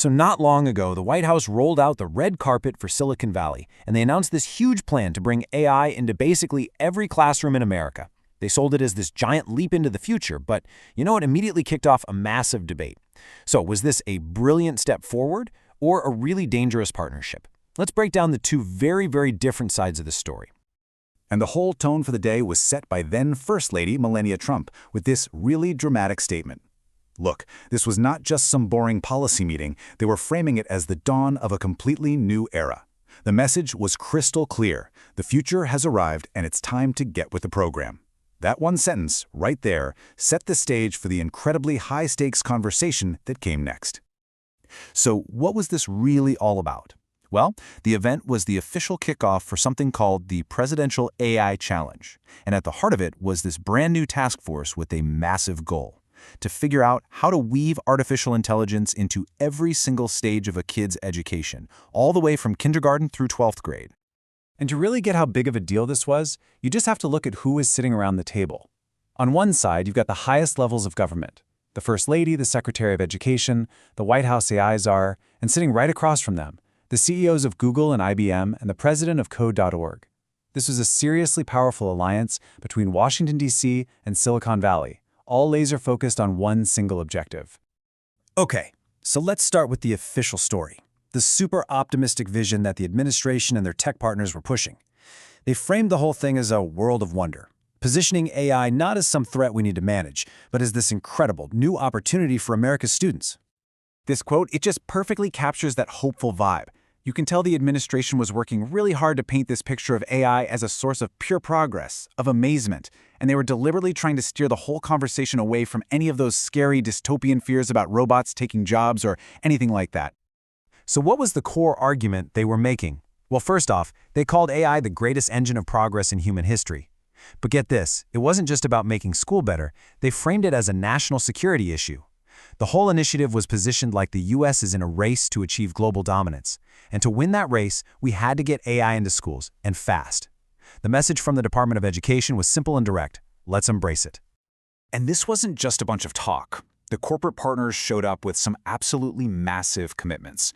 So not long ago, the White House rolled out the red carpet for Silicon Valley, and they announced this huge plan to bring AI into basically every classroom in America. They sold it as this giant leap into the future, but it immediately kicked off a massive debate. So was this a brilliant step forward or a really dangerous partnership? Let's break down the two very, very different sides of the story. And the whole tone for the day was set by then First Lady Melania Trump with this really dramatic statement. Look, this was not just some boring policy meeting. They were framing it as the dawn of a completely new era. The message was crystal clear. The future has arrived and it's time to get with the program. That one sentence, right there, set the stage for the incredibly high-stakes conversation that came next. So what was this really all about? Well, the event was the official kickoff for something called the Presidential AI Challenge. And at the heart of it was this brand new task force with a massive goal: to figure out how to weave artificial intelligence into every single stage of a kid's education, all the way from kindergarten through 12th grade. And to really get how big of a deal this was, you just have to look at who is sitting around the table. On one side, you've got the highest levels of government: the First Lady, the Secretary of Education, the White House AI czar, and sitting right across from them, the CEOs of Google and IBM and the president of Code.org. This was a seriously powerful alliance between Washington, D.C. and Silicon Valley, all laser-focused on one single objective. Okay, so let's start with the official story, the super optimistic vision that the administration and their tech partners were pushing. They framed the whole thing as a world of wonder, positioning AI not as some threat we need to manage, but as this incredible new opportunity for America's students. This quote, it just perfectly captures that hopeful vibe. You can tell the administration was working really hard to paint this picture of AI as a source of pure progress, of amazement, and they were deliberately trying to steer the whole conversation away from any of those scary dystopian fears about robots taking jobs or anything like that. So what was the core argument they were making? Well, first off, they called AI the greatest engine of progress in human history. But get this, it wasn't just about making school better. They framed it as a national security issue. The whole initiative was positioned like the U.S. is in a race to achieve global dominance. And to win that race, we had to get AI into schools, and fast. The message from the Department of Education was simple and direct: let's embrace it. And this wasn't just a bunch of talk. The corporate partners showed up with some absolutely massive commitments.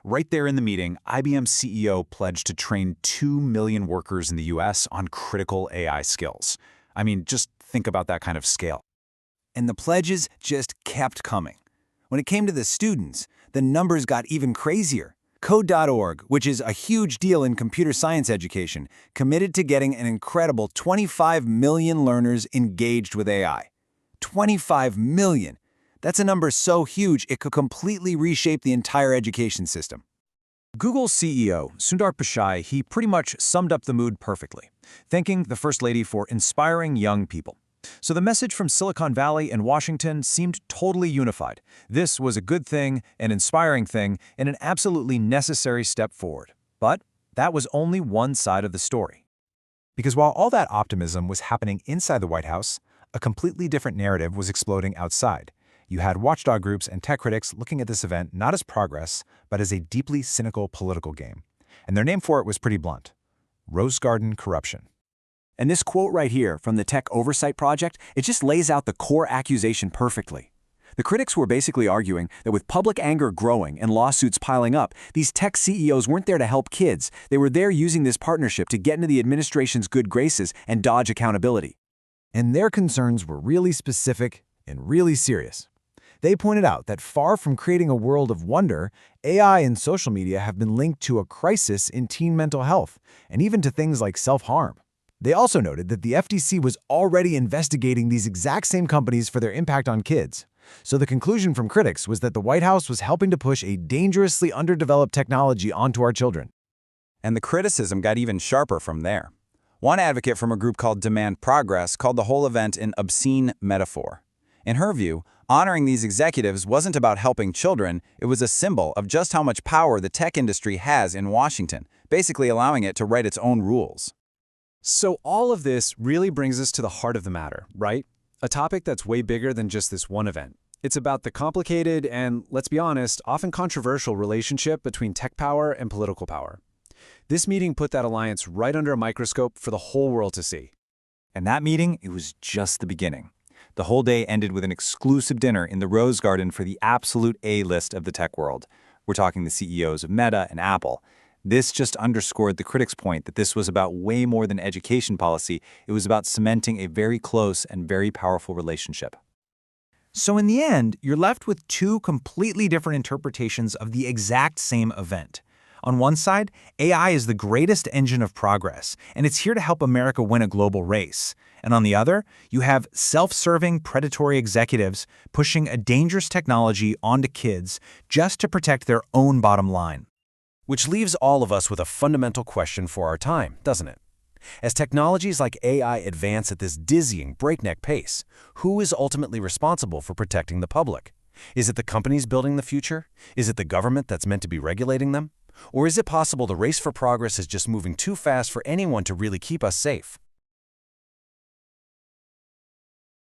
Right there in the meeting, IBM CEO pledged to train 2 million workers in the U.S. on critical AI skills. I mean, just think about that kind of scale. And the pledges just kept coming. When it came to the students, the numbers got even crazier. Code.org, which is a huge deal in computer science education, committed to getting an incredible 25 million learners engaged with AI. 25 million! That's a number so huge it could completely reshape the entire education system. Google's CEO, Sundar Pichai, he pretty much summed up the mood perfectly, thanking the First Lady for inspiring young people. So the message from Silicon Valley and Washington seemed totally unified. This was a good thing, an inspiring thing, and an absolutely necessary step forward. But that was only one side of the story. Because while all that optimism was happening inside the White House, a completely different narrative was exploding outside. You had watchdog groups and tech critics looking at this event not as progress, but as a deeply cynical political game. And their name for it was pretty blunt: Rose Garden corruption. And this quote right here from the Tech Oversight Project, it just lays out the core accusation perfectly. The critics were basically arguing that with public anger growing and lawsuits piling up, these tech CEOs weren't there to help kids. They were there using this partnership to get into the administration's good graces and dodge accountability. And their concerns were really specific and really serious. They pointed out that far from creating a world of wonder, AI and social media have been linked to a crisis in teen mental health, and even to things like self-harm. They also noted that the FTC was already investigating these exact same companies for their impact on kids. So the conclusion from critics was that the White House was helping to push a dangerously underdeveloped technology onto our children. And the criticism got even sharper from there. One advocate from a group called Demand Progress called the whole event an obscene metaphor. In her view, honoring these executives wasn't about helping children, it was a symbol of just how much power the tech industry has in Washington, basically allowing it to write its own rules. So all of this really brings us to the heart of the matter, right? A topic that's way bigger than just this one event. It's about the complicated and, let's be honest, often controversial relationship between tech power and political power. This meeting put that alliance right under a microscope for the whole world to see. And that meeting, it was just the beginning. The whole day ended with an exclusive dinner in the Rose Garden for the absolute A-list of the tech world. We're talking the CEOs of Meta and Apple. This just underscored the critics' point that this was about way more than education policy. It was about cementing a very close and very powerful relationship. So in the end, you're left with two completely different interpretations of the exact same event. On one side, AI is the greatest engine of progress, and it's here to help America win a global race. And on the other, you have self-serving, predatory executives pushing a dangerous technology onto kids just to protect their own bottom line. Which leaves all of us with a fundamental question for our time, doesn't it? As technologies like AI advance at this dizzying, breakneck pace, who is ultimately responsible for protecting the public? Is it the companies building the future? Is it the government that's meant to be regulating them? Or is it possible the race for progress is just moving too fast for anyone to really keep us safe?